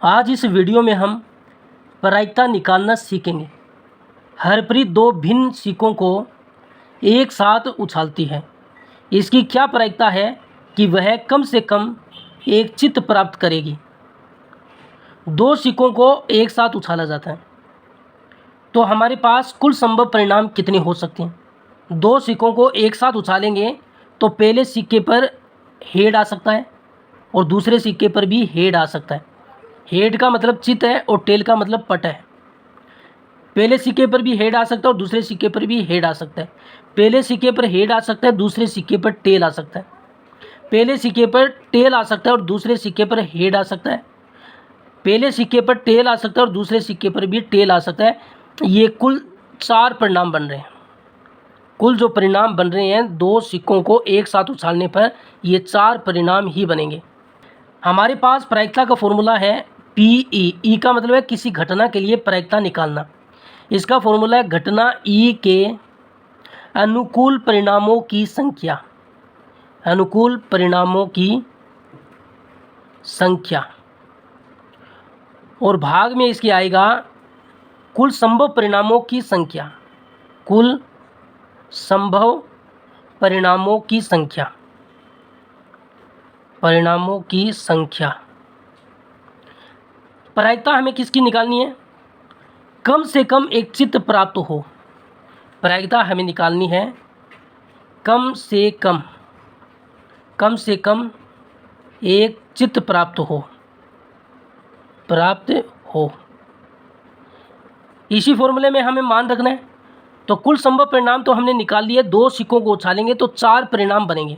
आज इस वीडियो में हम प्रायिकता निकालना सीखेंगे। हरप्रीत दो भिन्न सिक्कों को एक साथ उछालती है। इसकी क्या प्रायिकता है कि वह कम से कम एक चित्त प्राप्त करेगी। दो सिक्कों को एक साथ उछाला जाता है तो हमारे पास कुल संभव परिणाम कितने हो सकते हैं। दो सिक्कों को एक साथ उछालेंगे तो पहले सिक्के पर हेड आ सकता है और दूसरे सिक्के पर भी हेड आ सकता है। हेड का मतलब चित्त है और टेल का मतलब पट है। पहले सिक्के पर भी हेड आ सकता है और दूसरे सिक्के पर भी हेड आ सकता है। पहले सिक्के पर हेड आ सकता है, दूसरे सिक्के पर टेल आ सकता है। पहले सिक्के पर टेल आ सकता है और दूसरे सिक्के पर हेड आ सकता है। पहले सिक्के पर टेल आ सकता है और दूसरे सिक्के पर भी टेल आ सकता है। ये कुल 4 परिणाम बन रहे हैं। कुल जो परिणाम बन रहे हैं दो सिक्कों को एक साथ उछालने पर ये 4 परिणाम ही बनेंगे। हमारे पास प्रायिकता का फॉर्मूला है PE। ई का मतलब है किसी घटना के लिए प्रायिकता निकालना। इसका फॉर्मूला है घटना E के अनुकूल परिणामों की संख्या। अनुकूल परिणामों की संख्या और भाग में इसके आएगा कुल संभव परिणामों की संख्या। कुल संभव परिणामों की संख्या। परिणामों की संख्या। प्रायिकता हमें किसकी निकालनी है? कम से कम एक चित्त प्राप्त हो। प्रायिकता हमें निकालनी है कम से कम एक चित्त प्राप्त हो। इसी फॉर्मूले में हमें मान रखना है। तो कुल संभव परिणाम तो हमने निकाल लिए। दो सिक्कों को उछालेंगे तो 4 परिणाम बनेंगे।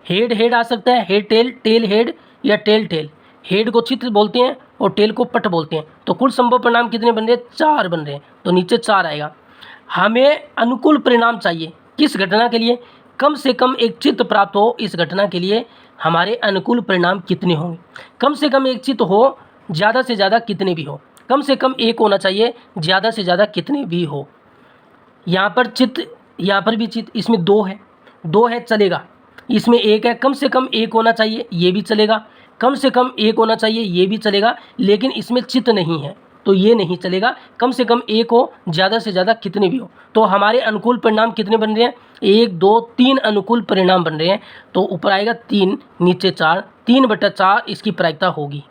हेड हेड आ सकता है, हेड टेल, टेल हेड या टेल टेल। हेड को चित्त बोलते हैं और टेल को पट बोलते हैं। तो कुल संभव परिणाम कितने बन रहे हैं? 4 बन रहे हैं। तो नीचे 4 आएगा। हमें अनुकूल परिणाम चाहिए किस घटना के लिए? कम से कम एक चित्त प्राप्त हो। इस घटना के लिए हमारे अनुकूल परिणाम कितने होंगे? कम से कम एक चित्त हो, ज़्यादा से ज़्यादा कितने भी हो। कम से कम एक होना चाहिए, ज़्यादा से ज़्यादा कितने भी हो। यहाँ पर चित्त, यहाँ पर भी चित्त। इसमें 2 है, 2 है चलेगा। इसमें 1 है, कम से कम 1 होना चाहिए, ये भी चलेगा। कम से कम 1 होना चाहिए, ये भी चलेगा। लेकिन इसमें चित्त नहीं है तो ये नहीं चलेगा। कम से कम 1 हो, ज़्यादा से ज़्यादा कितने भी हो। तो हमारे अनुकूल परिणाम कितने बन रहे हैं? 1 2 3 अनुकूल परिणाम बन रहे हैं। तो ऊपर आएगा 3, नीचे 4। 3/4 इसकी प्रायिकता होगी।